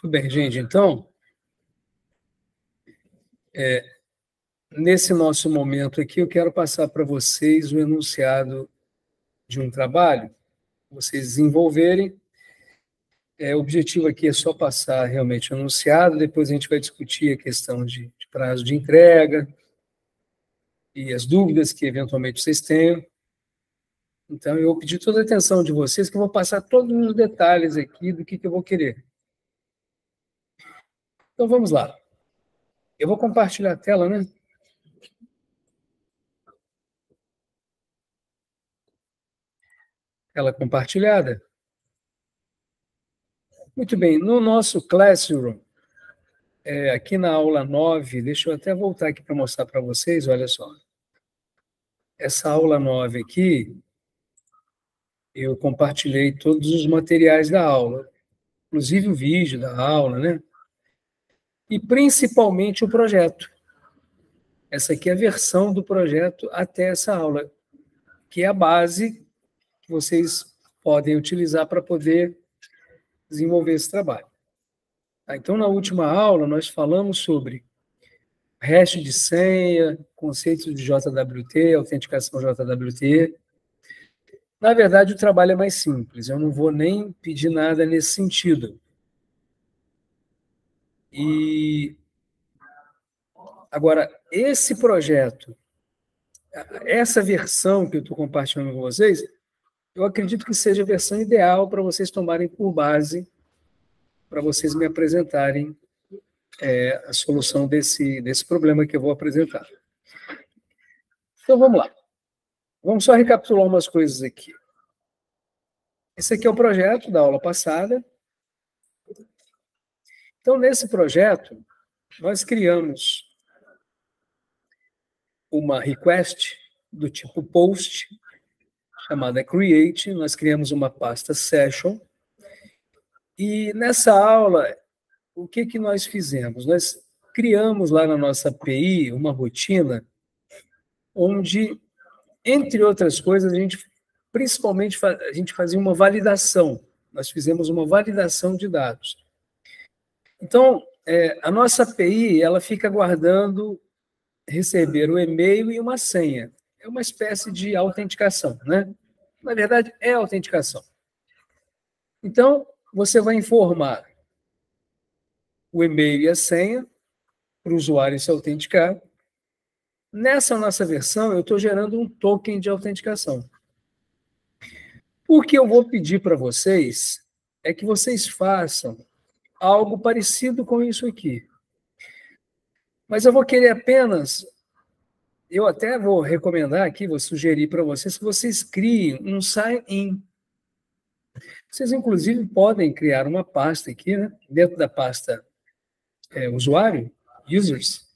Tudo bem, gente. Então, nesse nosso momento aqui, eu quero passar para vocês o enunciado de um trabalho, vocês desenvolverem. O objetivo aqui é só passar realmente o enunciado, depois a gente vai discutir a questão de prazo de entrega e as dúvidas que eventualmente vocês tenham. Então, eu vou pedir toda a atenção de vocês, que eu vou passar todos os detalhes aqui do que eu vou querer. Então, vamos lá. Eu vou compartilhar a tela, né? Tela compartilhada. Muito bem, no nosso Classroom, aqui na aula 9, deixa eu até voltar aqui para mostrar para vocês, olha só. Essa aula 9 aqui, eu compartilhei todos os materiais da aula, inclusive o vídeo da aula, né? E principalmente o projeto. Essa aqui é a versão do projeto até essa aula, que é a base que vocês podem utilizar para poder desenvolver esse trabalho. Então, na última aula, nós falamos sobre hash de senha, conceitos de JWT, autenticação JWT. Na verdade, o trabalho é mais simples, eu não vou nem pedir nada nesse sentido. E agora, esse projeto, essa versão que eu estou compartilhando com vocês, eu acredito que seja a versão ideal para vocês tomarem por base, para vocês me apresentarem a solução desse problema que eu vou apresentar. Então, vamos lá. Vamos só recapitular umas coisas aqui. Esse aqui é o projeto da aula passada. Então, nesse projeto, nós criamos uma request do tipo post, chamada create, nós criamos uma pasta session, e nessa aula, o que nós fizemos? Nós criamos lá na nossa API uma rotina onde, entre outras coisas, principalmente a gente fazia uma validação, nós fizemos uma validação de dados. Então, a nossa API, ela fica aguardando receber o e-mail e uma senha. É uma espécie de autenticação, né? Na verdade, é autenticação. Então, você vai informar o e-mail e a senha para o usuário se autenticar. Nessa nossa versão, eu estou gerando um token de autenticação. O que eu vou pedir para vocês é que vocês façam algo parecido com isso aqui. Mas eu vou querer apenas... Eu até vou recomendar aqui, vou sugerir para vocês que vocês criem um sign-in. Vocês, inclusive, podem criar uma pasta aqui, né? Dentro da pasta usuário, users,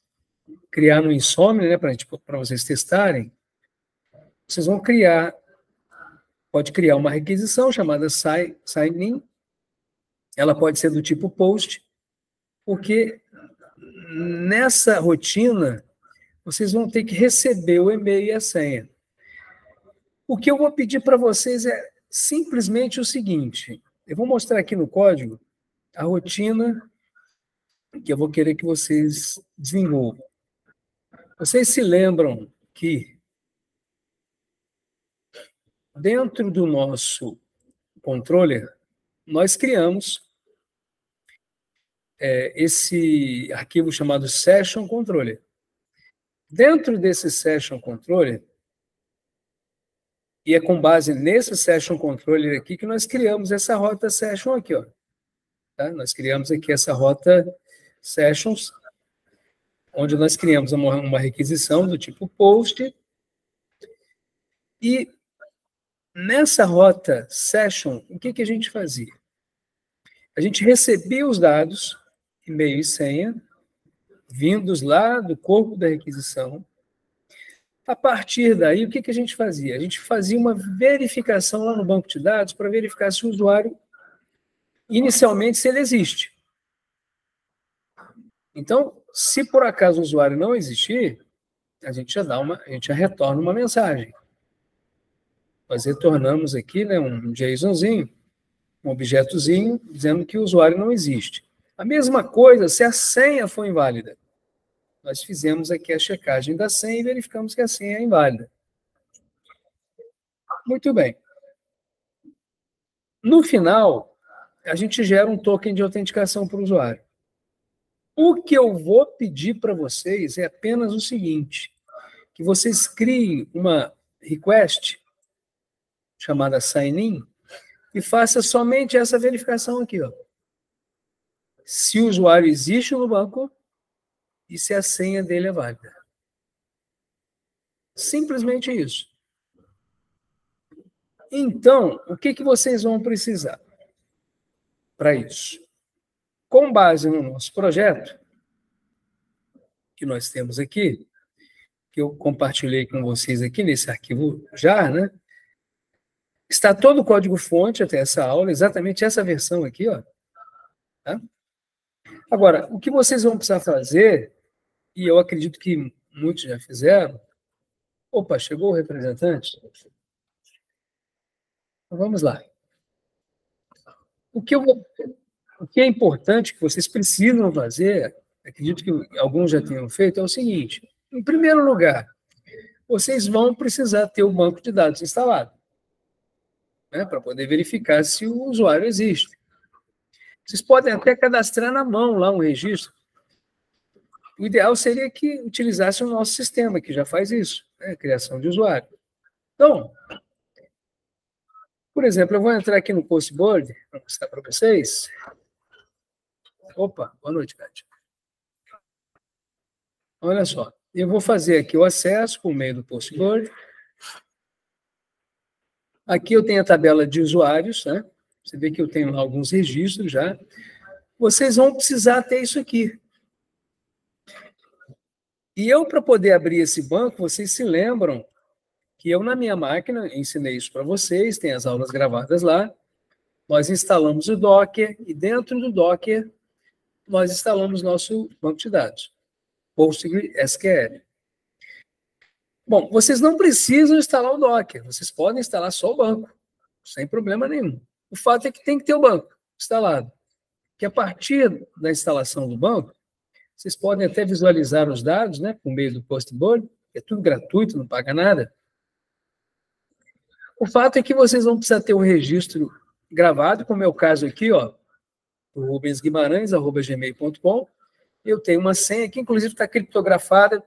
criar no Insomnia, né? Para vocês testarem. Vocês vão pode criar uma requisição chamada sign-in. Ela pode ser do tipo post, porque nessa rotina vocês vão ter que receber o e-mail e a senha. O que eu vou pedir para vocês é simplesmente o seguinte, eu vou mostrar aqui no código a rotina que eu vou querer que vocês desenvolvam. Vocês se lembram que dentro do nosso controller, nós criamos esse arquivo chamado Session Controller. Dentro desse Session Controller, e é com base nesse Session Controller aqui que nós criamos essa rota Session aqui, ó. Tá? Nós criamos aqui essa rota Sessions, onde nós criamos uma requisição do tipo post, e nessa rota Session, o que a gente fazia? A gente recebia os dados, e-mail e senha, vindos lá do corpo da requisição. A partir daí, o que a gente fazia? A gente fazia uma verificação lá no banco de dados para verificar se o usuário, inicialmente, se ele existe. Então, se por acaso o usuário não existir, a gente já retorna uma mensagem. Nós retornamos aqui, né, um JSONzinho, um objetozinho, dizendo que o usuário não existe. A mesma coisa se a senha for inválida. Nós fizemos aqui a checagem da senha e verificamos que a senha é inválida. Muito bem. No final, a gente gera um token de autenticação para o usuário. O que eu vou pedir para vocês é apenas o seguinte, que vocês criem uma request chamada sign-in e faça somente essa verificação aqui, ó. Se o usuário existe no banco e se a senha dele é válida. Simplesmente isso. Então, o que vocês vão precisar para isso? Com base no nosso projeto, que nós temos aqui, que eu compartilhei com vocês aqui nesse arquivo JAR, né? Está todo o código-fonte até essa aula, exatamente essa versão aqui, ó. Tá? Agora, o que vocês vão precisar fazer, e eu acredito que muitos já fizeram. Opa, chegou o representante? Então, vamos lá. O que é importante que vocês precisam fazer, acredito que alguns já tenham feito, é o seguinte. Em primeiro lugar, vocês vão precisar ter o banco de dados instalado, né, para poder verificar se o usuário existe. Vocês podem até cadastrar na mão lá um registro. O ideal seria que utilizasse o nosso sistema, que já faz isso, né, criação de usuário. Então, por exemplo, eu vou entrar aqui no Postboard, para mostrar para vocês. Opa, boa noite, Kátia. Olha só, eu vou fazer aqui o acesso por meio do Postboard. Aqui eu tenho a tabela de usuários, né? Você vê que eu tenho lá alguns registros já. Vocês vão precisar ter isso aqui. E eu, para poder abrir esse banco, vocês se lembram que eu, na minha máquina, ensinei isso para vocês, tem as aulas gravadas lá. Nós instalamos o Docker e dentro do Docker nós instalamos nosso banco de dados, PostgreSQL. Bom, vocês não precisam instalar o Docker, vocês podem instalar só o banco, sem problema nenhum. O fato é que tem que ter o banco instalado, que a partir da instalação do banco, vocês podem até visualizar os dados, né, por meio do Postboard, é tudo gratuito, não paga nada. O fato é que vocês vão precisar ter um registro gravado, como é o caso aqui, ó, o rubensguimarães@gmail.com. Eu tenho uma senha que, inclusive, está criptografada.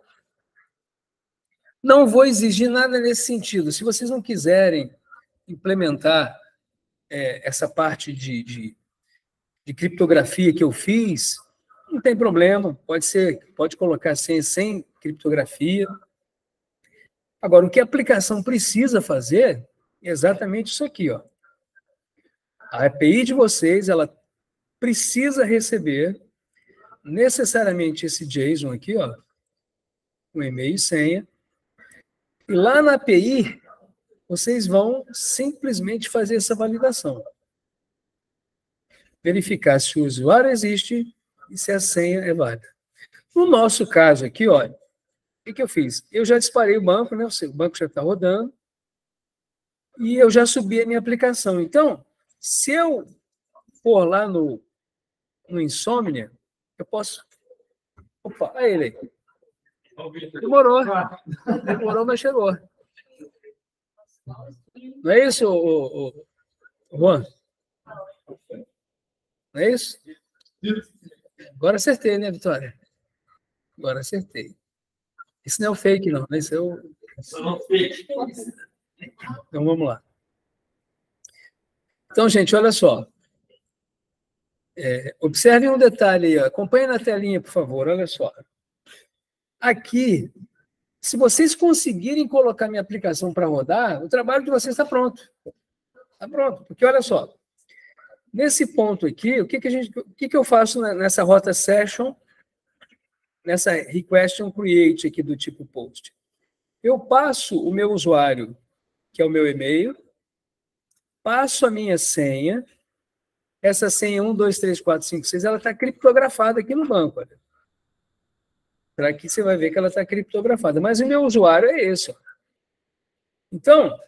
Não vou exigir nada nesse sentido. Se vocês não quiserem implementar essa parte de criptografia que eu fiz, não tem problema. Pode colocar senha sem criptografia. Agora, o que a aplicação precisa fazer é exatamente isso aqui, ó. A API de vocês, ela precisa receber necessariamente esse JSON aqui, ó, com e-mail e senha. E lá na API, vocês vão simplesmente fazer essa validação. Verificar se o usuário existe e se a senha é válida. No nosso caso aqui, olha, o que eu fiz? Eu já disparei o banco, né? O banco já está rodando, e eu já subi a minha aplicação. Então, se eu for lá no Insomnia, eu posso... Opa, aí ele. Demorou, mas chegou. Não é isso, Juan? Não é isso? Agora acertei, né, Vitória? Agora acertei. Isso não é o fake, não. Isso é o... Então, vamos lá. Então, gente, olha só. Observem um detalhe aí. Acompanhe na telinha, por favor. Olha só. Aqui, se vocês conseguirem colocar minha aplicação para rodar, o trabalho de vocês está pronto. Está pronto. Porque, olha só, nesse ponto aqui, o que eu faço nessa rota session, nessa request on create aqui do tipo post? Eu passo o meu usuário, que é o meu e-mail, passo a minha senha, essa senha 1, 2, 3, 4, 5, 6, ela está criptografada aqui no banco. Olha. Para aqui você vai ver que ela está criptografada. Mas o meu usuário é esse. Ó. Então,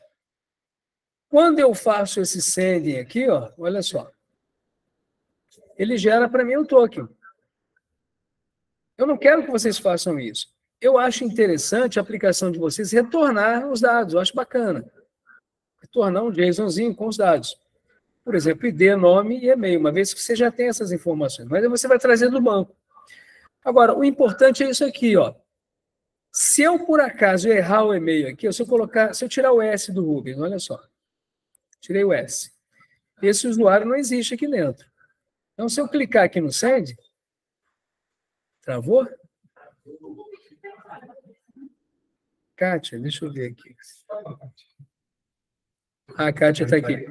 quando eu faço esse sending aqui, ó, olha só. ele gera para mim o token. Eu não quero que vocês façam isso. Eu acho interessante a aplicação de vocês retornar os dados, eu acho bacana. Retornar um JSONzinho com os dados. Por exemplo, ID, nome e e-mail, uma vez que você já tem essas informações. Mas aí você vai trazer do banco. Agora, o importante é isso aqui, ó. Se eu, por acaso, errar o e-mail aqui, se eu tirar o S do Rubens, olha só. Tirei o S. Esse usuário não existe aqui dentro. Então, se eu clicar aqui no Send, travou? Kátia, deixa eu ver aqui. A Kátia está aqui.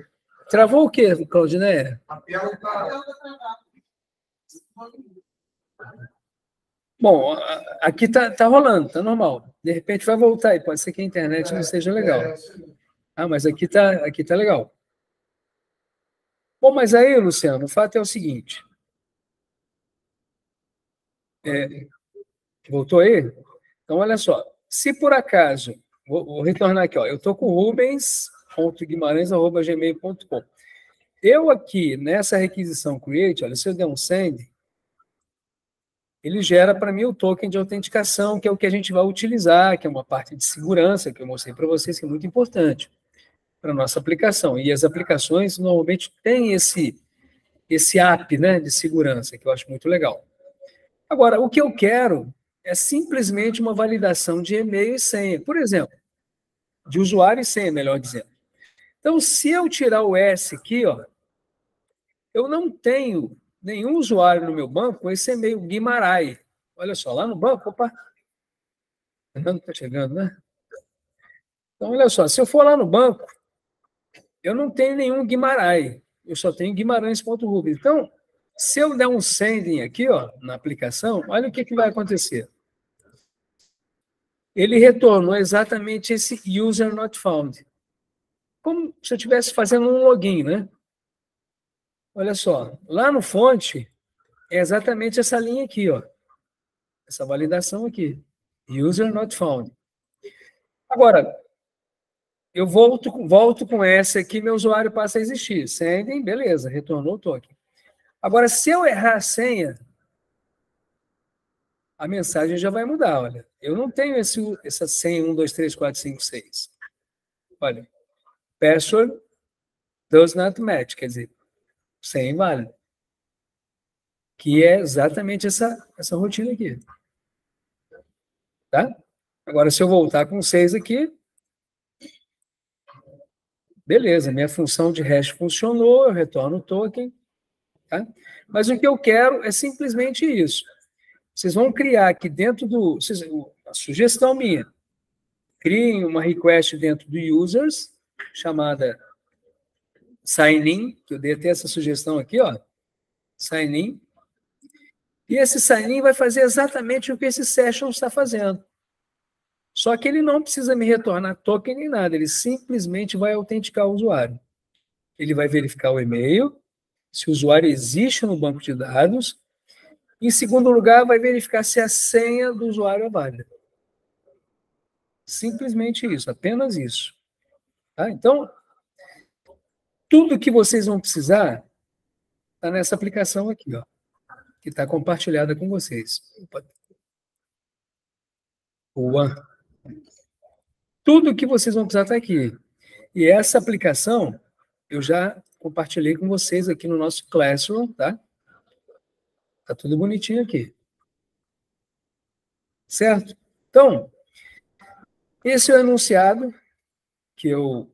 Travou o quê, Claudineia? Bom, aqui está rolando, está normal. De repente vai voltar e pode ser que a internet não esteja legal. Ah, mas aqui tá legal. Bom, mas aí, Luciano, o fato é o seguinte. Voltou aí? Então, olha só. Se por acaso, vou retornar aqui, ó, eu estou com rubens.guimarães@gmail.com. Eu aqui, nessa requisição create, olha, se eu der um send, ele gera para mim o token de autenticação, que é o que a gente vai utilizar, que é uma parte de segurança, que eu mostrei para vocês, que é muito importante para a nossa aplicação. E as aplicações normalmente têm esse app, né, de segurança, que eu acho muito legal. Agora, o que eu quero é simplesmente uma validação de e-mail e senha, por exemplo, de usuário e senha, melhor dizendo. Então, se eu tirar o S aqui, ó, eu não tenho nenhum usuário no meu banco com esse e-mail Guimarães. Olha só, lá no banco, opa, está chegando, né? Então, olha só, se eu for lá no banco, eu não tenho nenhum Guimarães, eu só tenho Guimarães.rubens. Então, se eu der um sending aqui, ó, na aplicação, olha o que vai acontecer. Ele retornou exatamente esse user not found. Como se eu estivesse fazendo um login, né? Olha só, lá no fonte é exatamente essa linha aqui, ó. Essa validação aqui. User not found. Agora, eu volto com essa aqui, meu usuário passa a existir. Sending, beleza, retornou o token. Agora, se eu errar a senha, a mensagem já vai mudar, olha. Eu não tenho essa senha 1, 2, 3, 4, 5, 6. Olha, password does not match, quer dizer, senha inválida. Que é exatamente essa rotina aqui. Tá? Agora, se eu voltar com 6 aqui, beleza, minha função de hash funcionou, eu retorno o token. Tá? Mas o que eu quero é simplesmente isso. Vocês vão criar aqui dentro do... A sugestão minha, criem uma request dentro do users, chamada sign in, que eu dei até essa sugestão aqui, ó, sign in. E esse sign in vai fazer exatamente o que esse session está fazendo. Só que ele não precisa me retornar token nem nada, ele simplesmente vai autenticar o usuário. Ele vai verificar o e-mail, se o usuário existe no banco de dados. Em segundo lugar, vai verificar se a senha do usuário é válida. Simplesmente isso, apenas isso. Tá? Então, tudo que vocês vão precisar está nessa aplicação aqui, ó, que está compartilhada com vocês. Boa. Tudo que vocês vão precisar está aqui. E essa aplicação eu já compartilhei com vocês aqui no nosso Classroom, tá? Tá tudo bonitinho aqui. Certo? Então, esse é o enunciado que eu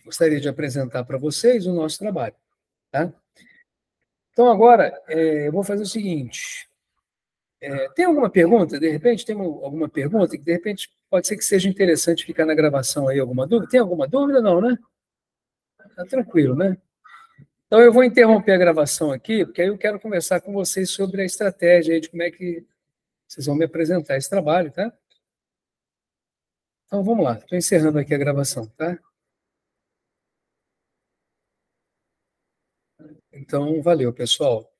gostaria de apresentar para vocês o nosso trabalho, tá? Então, agora, eu vou fazer o seguinte. Tem alguma pergunta? De repente, tem alguma pergunta que, de repente, pode ser que seja interessante ficar na gravação aí, alguma dúvida? Tem alguma dúvida? Não, né? Tá tranquilo, né? Então, eu vou interromper a gravação aqui, porque aí eu quero conversar com vocês sobre a estratégia aí de como é que vocês vão me apresentar esse trabalho, tá? Então, vamos lá. Estou encerrando aqui a gravação, tá? Então, valeu, pessoal.